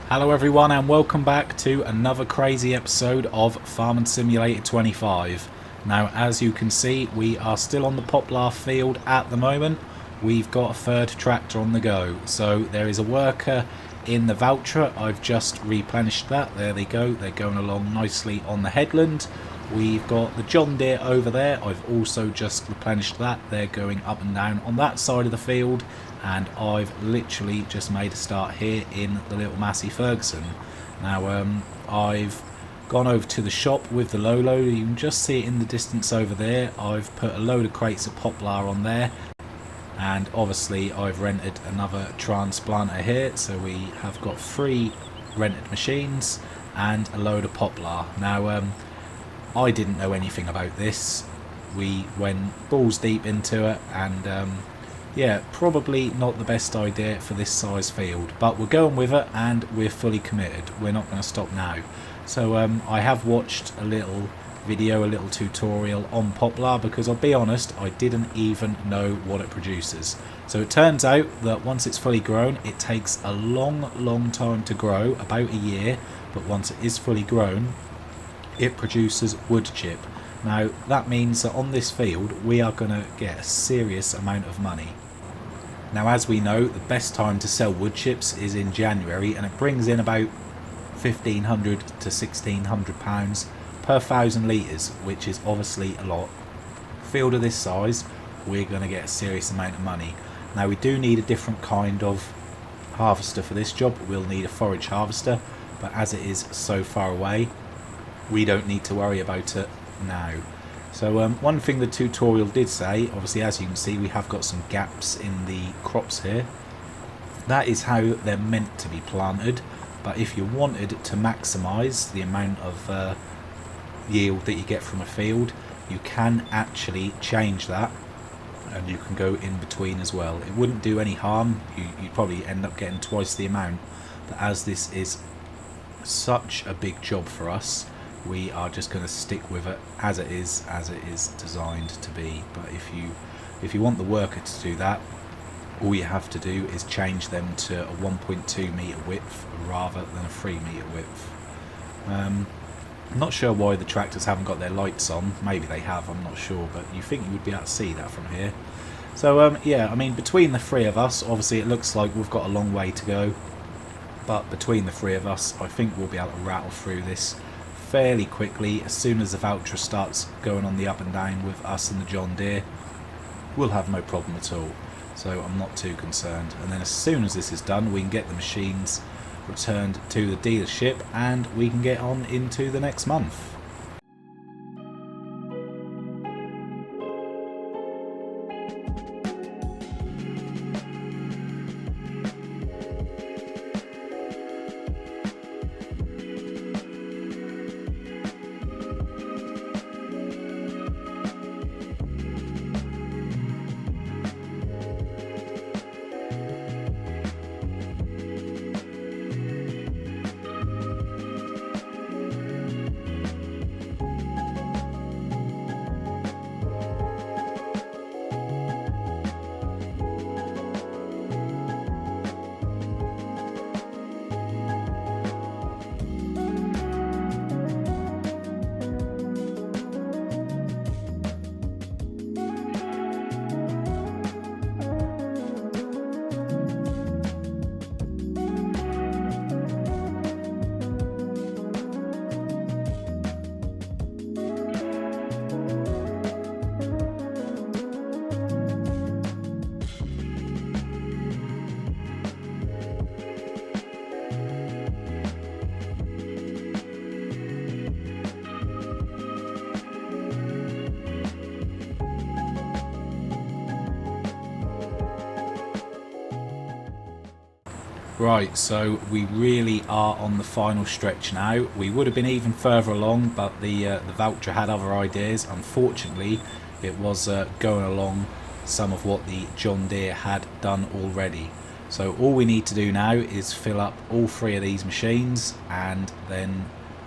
Hello everyone and welcome back to another crazy episode of Farming Simulator 25. Now as you can see we are still on the Poplar field at the moment. We've got a third tractor on the go. So there is a worker in the Valtra. I've just replenished that. There they go. They're going along nicely on the headland. We've got the John Deere over there. I've also just replenished that. They're going up and down on that side of the field. And I've literally just made a start here in the little Massey Ferguson. Now I've gone over to the shop with the low loader. You can just see it in the distance over there. I've put a load of crates of Poplar on there. And obviously I've rented another transplanter here. So we have got 3 rented machines and a load of Poplar. Now I didn't know anything about this. We went balls deep into it and yeah, probably not the best idea for this size field, but we're going with it and we're fully committed. We're not going to stop now. So I have watched a little video, a little tutorial on Poplar because I'll be honest, I didn't even know what it produces. So it turns out that once it's fully grown, it takes a long time to grow, about a year, but once it is fully grown, it produces wood chip. Now that means that on this field we are going to get a serious amount of money. Now as we know, the best time to sell wood chips is in January and it brings in about £1,500 to £1,600 per 1,000 litres, which is obviously a lot. Field of this size, we're going to get a serious amount of money. Now we do need a different kind of harvester for this job. We'll need a forage harvester, but as it is so far away, we don't need to worry about it now. So one thing the tutorial did say, obviously as you can see we have got some gaps in the crops here. That is how they're meant to be planted, but if you wanted to maximise the amount of yield that you get from a field, you can actually change that and you can go in between as well. It wouldn't do any harm, you'd probably end up getting twice the amount, but as this is such a big job for us, we are just going to stick with it as it is designed to be. But if you want the worker to do that, all you have to do is change them to a 1.2 metre width rather than a 3 metre width. I'm not sure why the tractors haven't got their lights on. Maybe they have, I'm not sure, but you think you would be able to see that from here. So yeah, I mean between the 3 of us, obviously it looks like we've got a long way to go, but between the 3 of us I think we'll be able to rattle through this fairly quickly. As soon as the Valtra starts going on the up and down with us and the John Deere, we'll have no problem at all. So I'm not too concerned. And then as soon as this is done, we can get the machines returned to the dealership and we can get on into the next month. Right, so we really are on the final stretch now. We would have been even further along, but the Valtra had other ideas. Unfortunately, it was going along some of what the John Deere had done already. So all we need to do now is fill up all 3 of these machines, and then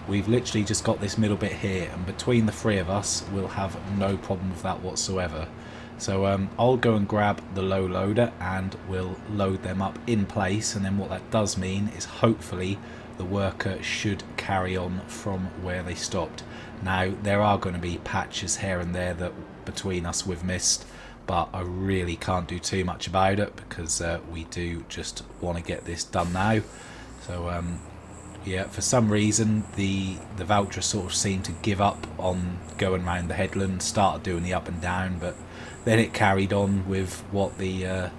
we've literally just got this middle bit here, and between the 3 of us we'll have no problem with that whatsoever. So I'll go and grab the low loader and we'll load them up in place, and then what that does mean is hopefully the worker should carry on from where they stopped. Now there are going to be patches here and there that between us with mist, but I really can't do too much about it because we do just want to get this done now. So yeah, for some reason the Valtra sort of seemed to give up on going around the headland, started doing the up and down, but then it carried on with what the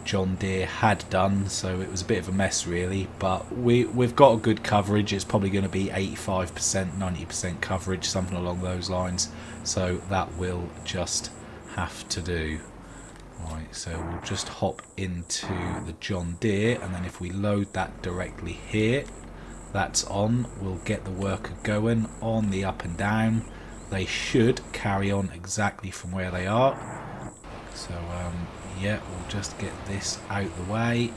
John Deere had done, so it was a bit of a mess really. But we've got a good coverage. It's probably going to be 85%, 90% coverage, something along those lines, so that will just have to do. Right, so we'll just hop into the John Deere, and then if we load that directly here, that's on. We'll get the worker going on the up and down. They should carry on exactly from where they are. So yeah, we'll just get this out the way.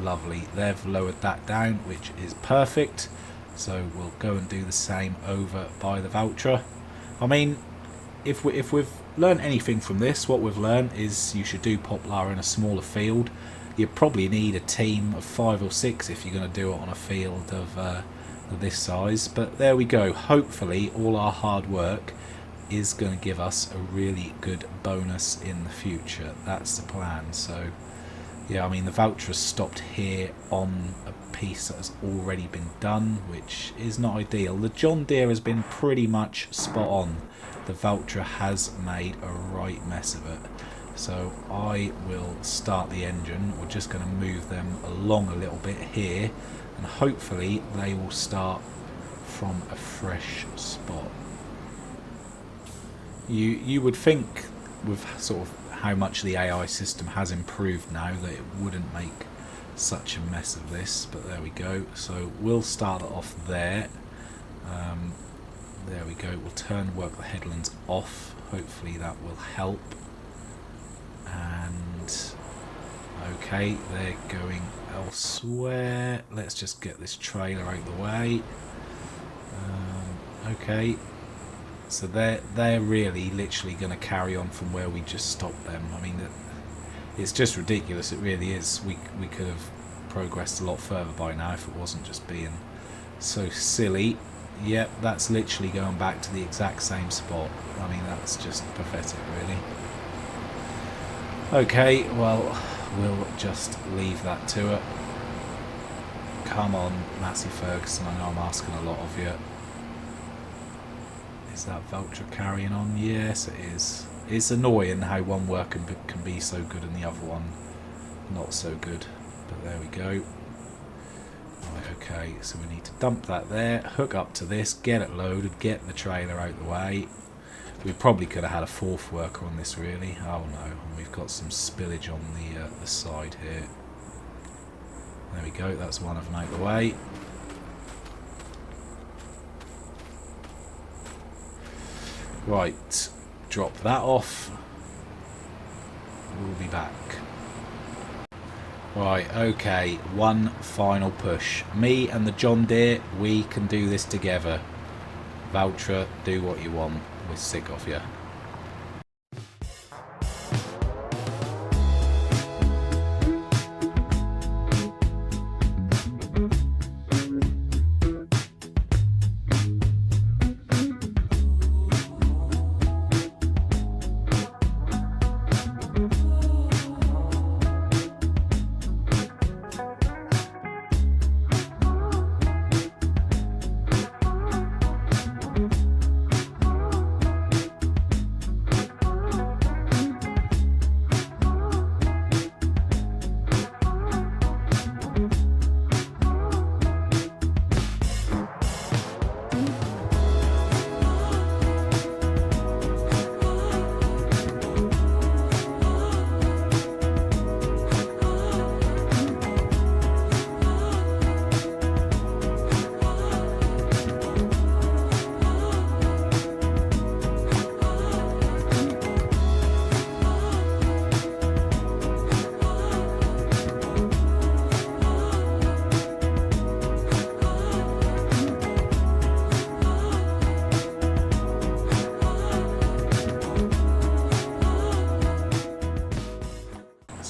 Lovely, they've lowered that down, which is perfect. So we'll go and do the same over by the Valtra. I mean, if we've learned anything from this, what we've learned is you should do Poplar in a smaller field. You probably need a team of 5 or 6 if you're going to do it on a field of this size. But there we go. Hopefully all our hard work is going to give us a really good bonus in the future. That's the plan. So yeah, I mean the Valtra stopped here on a piece that has already been done, which is not ideal. The John Deere has been pretty much spot on. The Valtra has made a right mess of it. So I will start the engine. We're just going to move them along a little bit here, and hopefully they will start from a fresh spot. You would think with sort of how much the AI system has improved now that it wouldn't make such a mess of this, but there we go. So we'll start it off there. There we go. We'll work the headlands off. Hopefully that will help. And okay, they're going elsewhere. Let's just get this trailer out the way. Okay, so they're really literally going to carry on from where we just stopped them. I mean, it's just ridiculous. It really is. We could have progressed a lot further by now if it wasn't just being so silly. Yep, that's literally going back to the exact same spot. I mean, that's just pathetic, really. Okay, well, we'll just leave that to it. Come on, Massey Ferguson, I know I'm asking a lot of you. Is that Valtra carrying on? Yes, it is. It's annoying how one work can be so good and the other one not so good. But there we go. Right, okay, so we need to dump that there, hook up to this, get it loaded, get the trailer out the way. We probably could have had a 4th worker on this, really. Oh no, and we've got some spillage on the side here. There we go, that's one of them out the way. Right, drop that off. We'll be back. Right, okay, one final push. Me and the John Deere, we can do this together. Valtra, do what you want. We're sick of you.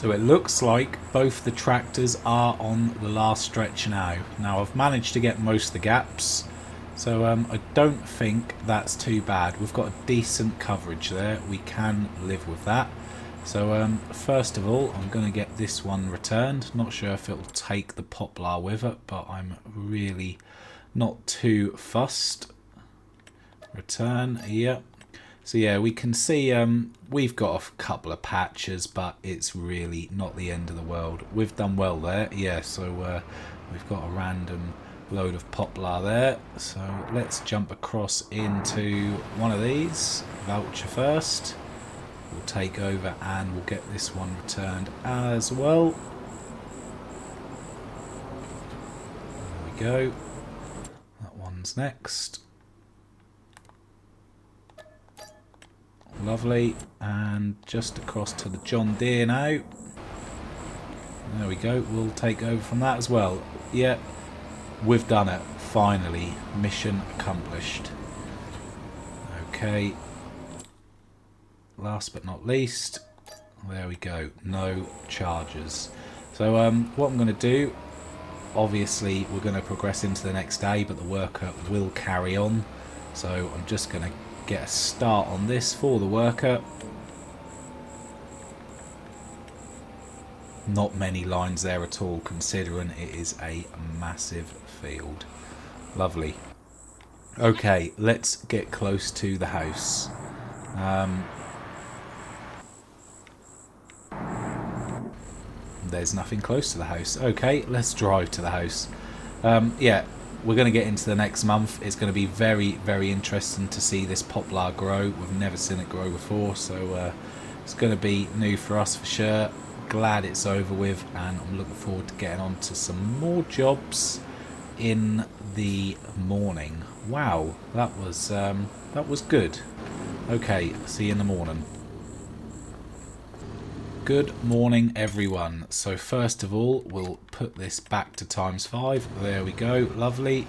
So it looks like both the tractors are on the last stretch now. Now I've managed to get most of the gaps, so I don't think that's too bad. We've got a decent coverage there. We can live with that. So first of all, I'm going to get this one returned. Not sure if it'll take the Poplar with it, but I'm really not too fussed. Return, yep. So yeah, we can see we've got a couple of patches, but it's really not the end of the world. We've done well there, yeah, so we've got a random load of Poplar there. So let's jump across into one of these. Voucher first. We'll take over and we'll get this one returned as well. There we go. That one's next. Lovely. And just across to the John Deere now. There we go. We'll take over from that as well. Yeah, we've done it. Finally. Mission accomplished. Okay. Last but not least, there we go, no charges. So what I'm going to do, obviously we're going to progress into the next day, but the worker will carry on. So I'm just going to get a start on this for the worker. Not many lines there at all, considering it is a massive field. Lovely. Okay, let's get close to the house. There's nothing close to the house. Okay, let's drive to the house. Yeah, we're going to get into the next month. It's going to be very, very interesting to see this Poplar grow. We've never seen it grow before, so it's going to be new for us for sure. Glad it's over with, and I'm looking forward to getting on to some more jobs in the morning. Wow, that was good. Okay, see you in the morning. Good morning everyone. So first of all, we'll put this back to ×5. There we go, lovely.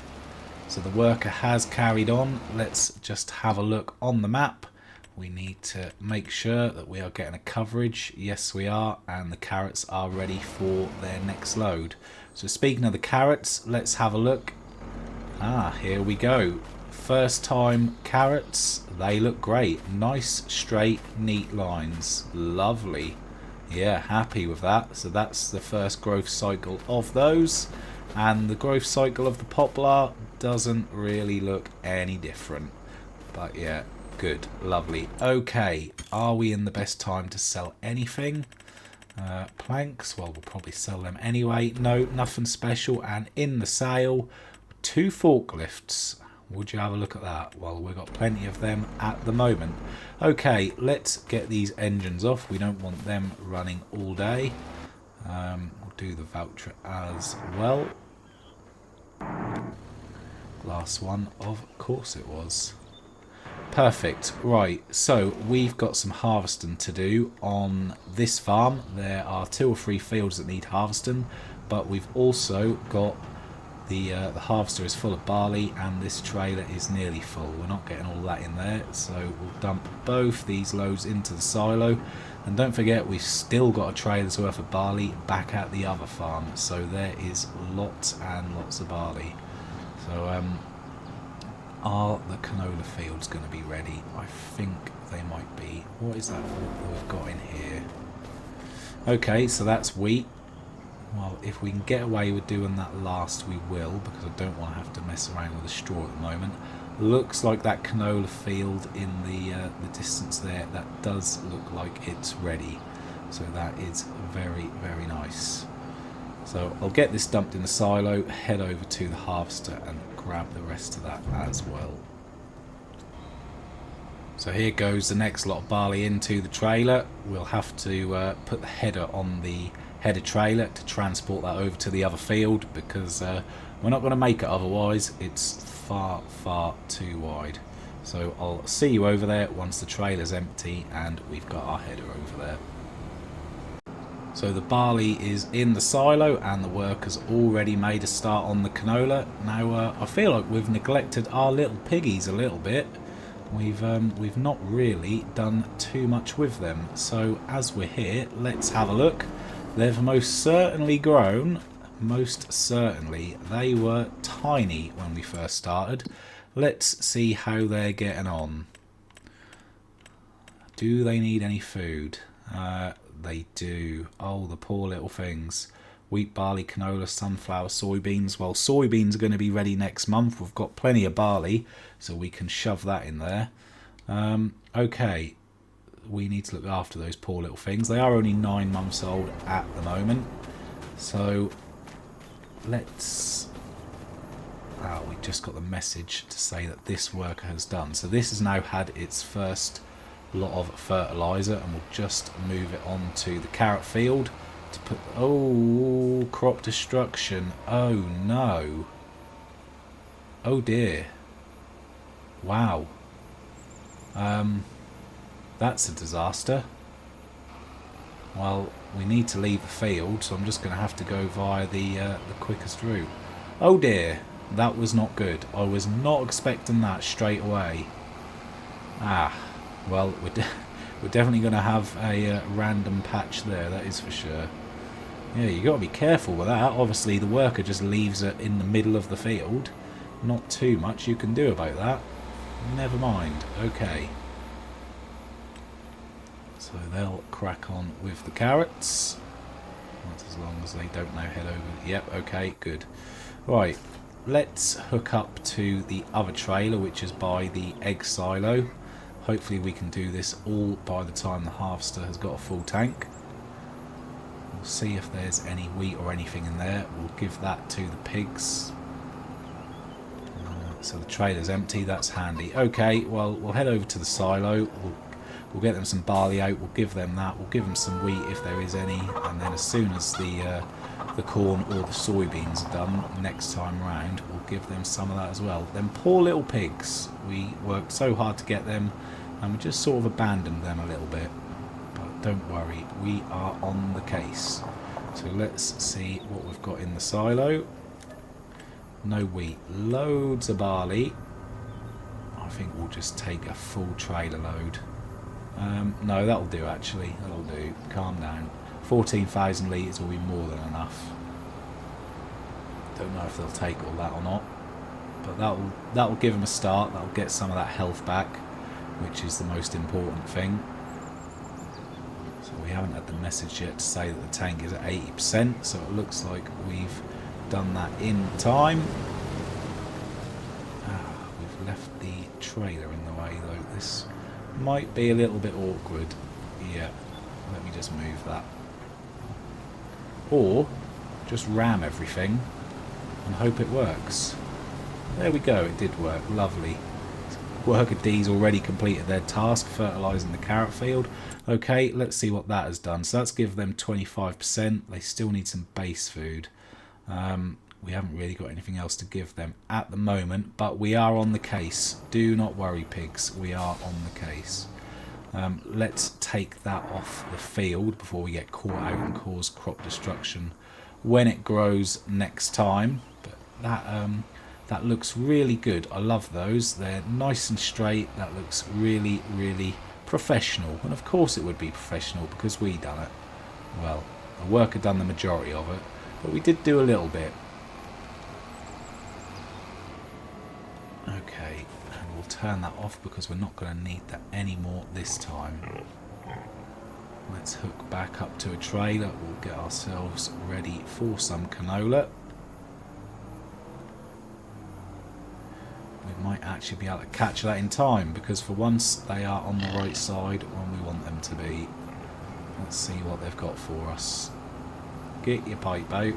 So the worker has carried on. Let's just have a look on the map. We need to make sure that we are getting a coverage. Yes we are, and the carrots are ready for their next load. So speaking of the carrots, let's have a look. Here we go. First time carrots, they look great. Nice, straight, neat lines. Lovely. Yeah, happy with that. So that's the first growth cycle of those, and the growth cycle of the Poplar doesn't really look any different, but yeah, good, lovely. Okay, are we in the best time to sell anything? Planks, well, we'll probably sell them anyway. No, nothing special. And in the sale, 2 forklifts. Would you have a look at that? Well, we've got plenty of them at the moment. Okay, let's get these engines off. We don't want them running all day. We'll do the voucher as well. Last one, of course it was. Perfect. Right, so we've got some harvesting to do on this farm. There are 2 or 3 fields that need harvesting, but we've also got the harvester is full of barley, and this trailer is nearly full. We're not getting all that in there, so we'll dump both these loads into the silo. And don't forget, we've still got a trailer's worth of barley back at the other farm, so there is lots and lots of barley. So are the canola fields going to be ready? I think they might be. What is that we've got in here? Okay, so that's wheat. Well, if we can get away with doing that last, we will, because I don't want to have to mess around with the straw at the moment. Looks like that canola field in the distance there, that does look like it's ready. So that is very, very nice. So I'll get this dumped in the silo, head over to the harvester and grab the rest of that as well. So here goes the next lot of barley into the trailer. We'll have to put the header on the header trailer to transport that over to the other field, because we're not going to make it otherwise. It's far, far too wide. So I'll see you over there once the trailer's empty and we've got our header over there. So the barley is in the silo and the workers already made a start on the canola. Now I feel like we've neglected our little piggies a little bit. We've not really done too much with them. So as we're here, let's have a look. They've most certainly grown. Most certainly. They were tiny when we first started. Let's see how they're getting on. Do they need any food? They do. Oh, the poor little things. Wheat, barley, canola, sunflower, soybeans. Well, soybeans are going to be ready next month. We've got plenty of barley, so we can shove that in there. Okay. We need to look after those poor little things. They are only 9 months old at the moment. So, let's... Oh, we just got the message to say that this worker has done. So this has now had its first lot of fertilizer, and we'll just move it on to the carrot field to put... Oh, crop destruction. Oh no. Oh dear. Wow. That's a disaster. Well, we need to leave the field, so I'm just going to have to go via the quickest route. Oh dear, that was not good. I was not expecting that straight away. Ah. Well, we're definitely going to have a random patch there, that is for sure. Yeah, you got to be careful with that. Obviously, the worker just leaves it in the middle of the field. Not too much you can do about that. Never mind. Okay. So they'll crack on with the carrots. That's as long as they don't now head over. Yep, okay, good. Right, let's hook up to the other trailer, which is by the egg silo. Hopefully we can do this all by the time the harvester has got a full tank. We'll see if there's any wheat or anything in there. We'll give that to the pigs. So the trailer's empty, that's handy. Okay, well, we'll head over to the silo. We'll get them some barley out, we'll give them that. We'll give them some wheat if there is any. And then as soon as the corn or the soybeans are done next time round, we'll give them some of that as well. Them poor little pigs. We worked so hard to get them, and we just sort of abandoned them a little bit. But don't worry, we are on the case. So let's see what we've got in the silo. No wheat, loads of barley. I think we'll just take a full trailer load. No, that'll do actually, that'll do. Calm down. 14,000 litres will be more than enough. Don't know if they'll take all that or not, but that'll give them a start. That'll get some of that health back, which is the most important thing. So we haven't had the message yet to say that the tank is at 80%, so it looks like we've done that in time. We've left the trailer in the way though. This might be a little bit awkward. Yeah, let me just move that. Or just ram everything and hope it works. There we go, it did work. Lovely. Worker D's already completed their task, fertilising the carrot field. Okay, let's see what that has done. So that's given them 25%. They still need some base food. We haven't really got anything else to give them at the moment, but we are on the case. Do not worry, pigs. We are on the case. Let's take that off the field before we get caught out and cause crop destruction when it grows next time. But that looks really good. I love those. They're nice and straight. That looks really, really professional. And of course it would be professional because we done it. Well, the worker done the majority of it, but we did do a little bit. Okay, and we'll turn that off because we're not going to need that anymore this time. Let's hook back up to a trailer. We'll get ourselves ready for some canola. We might actually be able to catch that in time because for once they are on the right side when we want them to be. Let's see what they've got for us. Get your pipe out.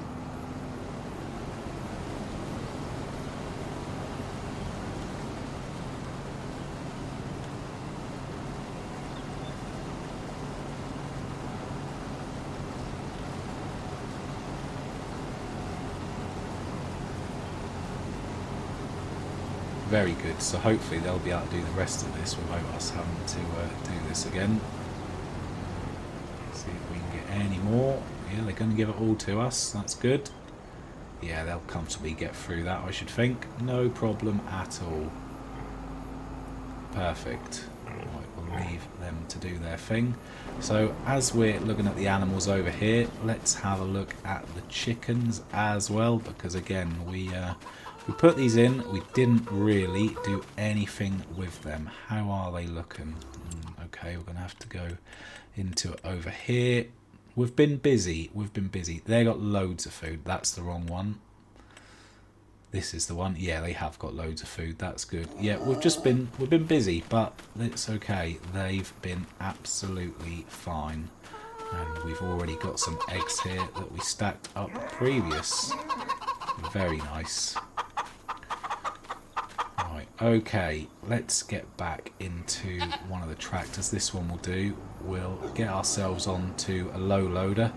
Very good, so hopefully they'll be able to do the rest of this without us having to do this again. See if we can get any more. Yeah, they're going to give it all to us, that's good. Yeah, they'll comfortably get through that, I should think. No problem at all. Perfect. Right, well leave them to do their thing. So as we're looking at the animals over here, let's have a look at the chickens as well, because again we put these in, we didn't really do anything with them. How are they looking? Okay, we're gonna have to go into it over here. We've been busy. They got loads of food. That's the wrong one. This is the one. Yeah, they have got loads of food. That's good. Yeah, we've been busy, but it's okay. They've been absolutely fine. And we've already got some eggs here that we stacked up previous. Very nice. Right, okay, let's get back into one of the tractors. This one will do. We'll get ourselves onto a low loader.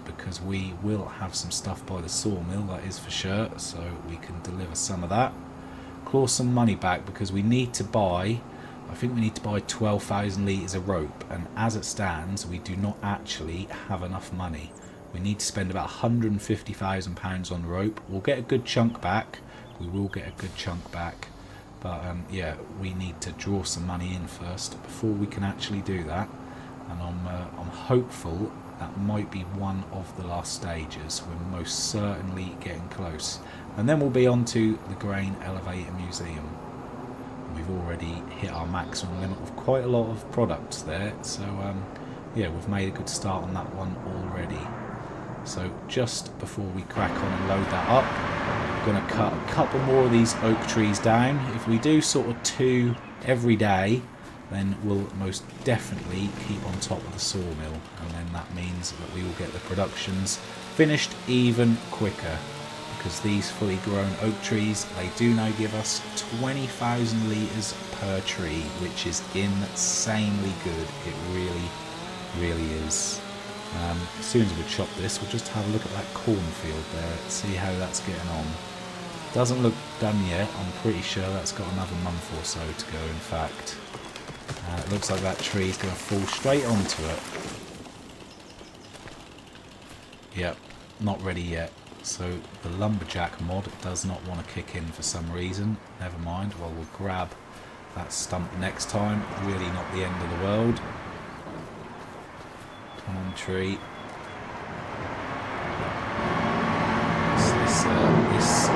Because we will have some stuff by the sawmill, that is for sure, so we can deliver some of that. Claw some money back because we need to buy, I think we need to buy 12,000 litres of rope, and as it stands we do not actually have enough money. We need to spend about £150,000 on rope. We'll get a good chunk back, but yeah, we need to draw some money in first before we can actually do that, and I'm hopeful that might be one of the last stages. We're most certainly getting close. And then we'll be on to the Grain Elevator Museum. We've already hit our maximum limit with quite a lot of products there. So yeah, we've made a good start on that one already. So just before we crack on and load that up, I'm going to cut a couple more of these oak trees down. If we do sort of 2 every day, then we'll most definitely keep on top of the sawmill, and then that means that we will get the productions finished even quicker, because these fully grown oak trees, they do now give us 20,000 litres per tree, which is insanely good. It really is. As soon as we chop this, we'll just have a look at that cornfield there, see how that's getting on. Doesn't look done yet. I'm pretty sure that's got another month or so to go, in fact. It looks like that tree is going to fall straight onto it. Yep, not ready yet. So the lumberjack mod does not want to kick in for some reason. Never mind, well, we'll grab that stump next time. Really not the end of the world. Come on, tree. This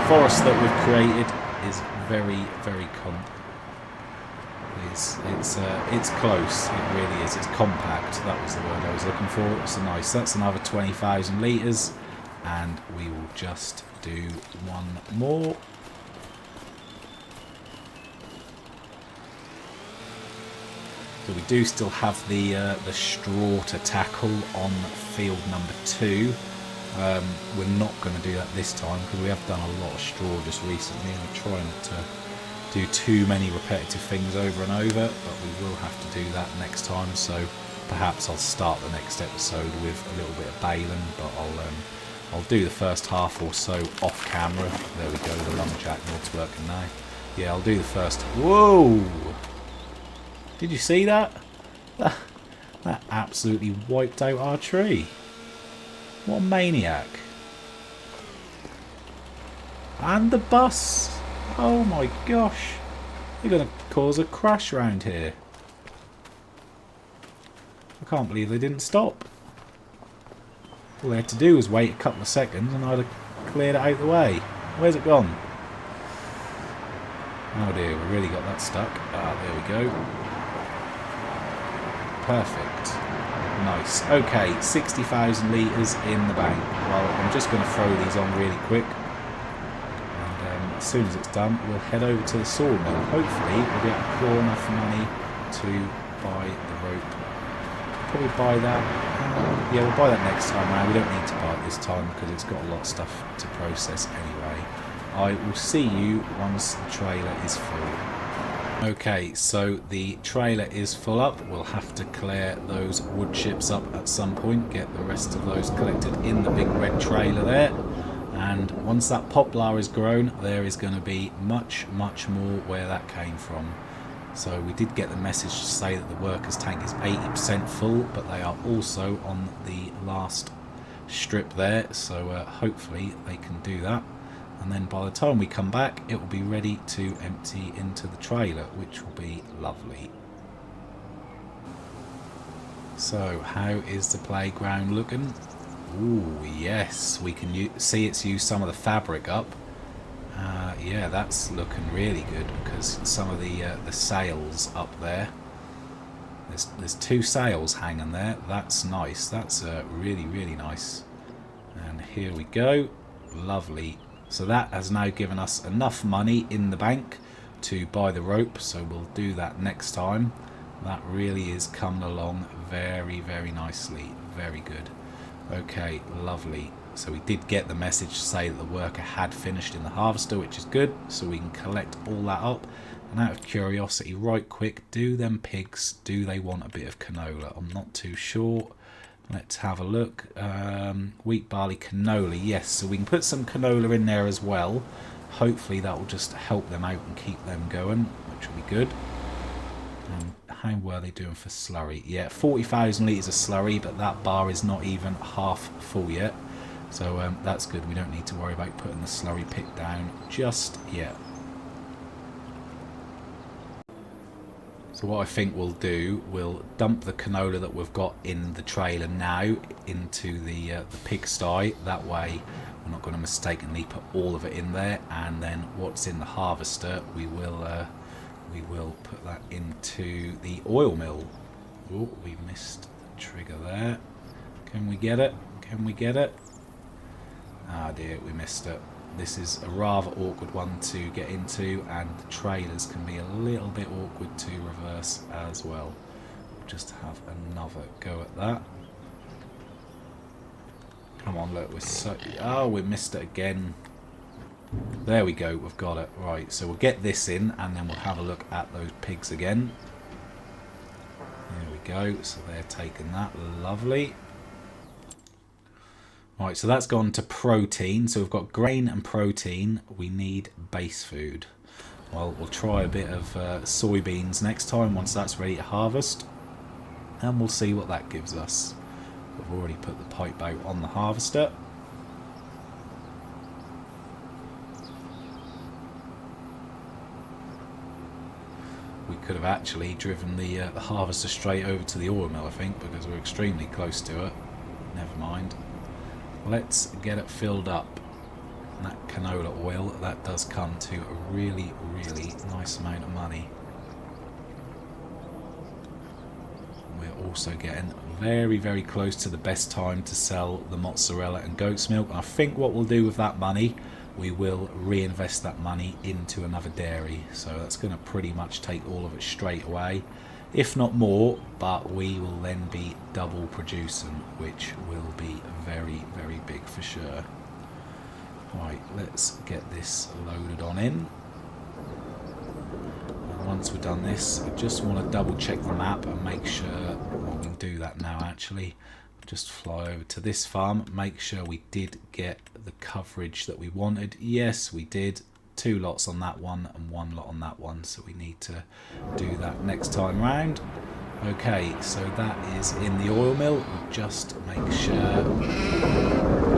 forest that we've created is very it's close. It really is. It's compact. That was the word I was looking for. So nice. That's another 20,000 litres, and we will just do one more. So we do still have the straw to tackle on field number 2. We're not going to do that this time because we have done a lot of straw just recently, and we're trying not to do too many repetitive things over and over, but we will have to do that next time. So perhaps I'll start the next episode with a little bit of baling, but I'll do the first half or so off camera. There we go, the lumberjack mod's working now. Yeah, I'll do the first. Whoa! Did you see that? That absolutely wiped out our tree. What a maniac. And the bus. Oh my gosh. They're going to cause a crash around here. I can't believe they didn't stop. All they had to do was wait a couple of seconds and I'd have cleared it out of the way. Where's it gone? Oh dear, we really got that stuck. Ah, there we go. Perfect. Nice. Okay, 60,000 litres in the bank. Well, I'm just going to throw these on really quick. And as soon as it's done, we'll head over to the sawmill. Hopefully, we'll be able to claw enough money to buy the rope. Probably buy that. Yeah, we'll buy that next time around. We don't need to buy it this time because it's got a lot of stuff to process anyway. I will see you once the trailer is full. Okay, so the trailer is full up. We'll have to clear those wood chips up at some point, get the rest of those collected in the big red trailer there. And once that poplar is grown, there is going to be much more where that came from. So we did get the message to say that the workers' tank is 80% full, but they are also on the last strip there, so hopefully they can do that. And then by the time we come back, it will be ready to empty into the trailer, which will be lovely. So how is the playground looking? Ooh, yes, we can see it's used some of the fabric up. Yeah, that's looking really good because some of the sails up there. There's 2 sails hanging there. That's nice. That's really, really nice. And here we go. Lovely. So that has now given us enough money in the bank to buy the rope. So we'll do that next time. That really is coming along very, very nicely. Very good. Okay, lovely. So we did get the message to say that the worker had finished in the harvester, which is good. So we can collect all that up. And out of curiosity, right quick, do them pigs, do they want a bit of canola? I'm not too sure. Let's have a look. Wheat, barley, canola. Yes, so we can put some canola in there as well. Hopefully that will just help them out and keep them going, which will be good. How were they doing for slurry? Yeah, 40,000 litres of slurry, but that bar is not even half full yet. So that's good. We don't need to worry about putting the slurry pit down just yet. So what I think we'll do, we'll dump the canola that we've got in the trailer now into the pigsty. That way we're not going to mistakenly put all of it in there. And then what's in the harvester, we will put that into the oil mill. Oh, we missed the trigger there. Can we get it? Can we get it? Ah dear, we missed it. This is a rather awkward one to get into, and the trailers can be a little bit awkward to reverse as well. Just have another go at that. Come on, look, we're so... Oh, we missed it again. There we go, we've got it. Right, so we'll get this in, and then we'll have a look at those pigs again. There we go, so they're taking that. Lovely. Right, so that's gone to protein. So we've got grain and protein. We need base food. Well, we'll try a bit of soybeans next time once that's ready to harvest. And we'll see what that gives us. We've already put the pipe out on the harvester. We could have actually driven the harvester straight over to the oil mill, I think, because we're extremely close to it. Never mind. Let's get it filled up. And that canola oil, that does come to a really, really nice amount of money. We're also getting very, very close to the best time to sell the mozzarella and goat's milk. And I think what we'll do with that money, we will reinvest that money into another dairy. So that's going to pretty much take all of it straight away, if not more, but we will then be double producing, which will be very, very big for sure. Right, let's get this loaded on in. And once we've done this, I just want to double check the map and make sure, well, we can do that now actually. Just fly over to this farm, make sure we did get the coverage that we wanted. Yes, we did. 2 lots on that one and 1 lot on that one, so we need to do that next time round. Okay, so that is in the oil mill. We'll just make sure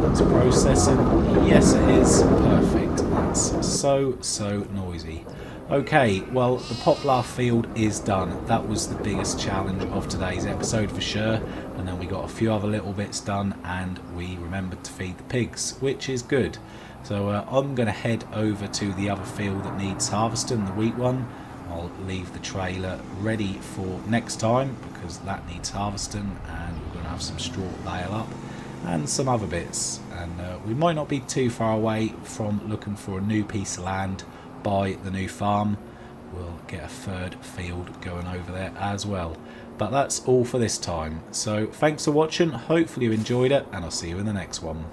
it's processing. Yes, it is. Perfect. That's so noisy. Okay, well, the poplar field is done. That was the biggest challenge of today's episode for sure. And then we got a few other little bits done, and we remembered to feed the pigs, which is good. So I'm going to head over to the other field that needs harvesting, the wheat one. I'll leave the trailer ready for next time because that needs harvesting, and we're going to have some straw bale up and some other bits. And we might not be too far away from looking for a new piece of land by the new farm. We'll get a 3rd field going over there as well. But that's all for this time. So thanks for watching. Hopefully you enjoyed it, and I'll see you in the next one.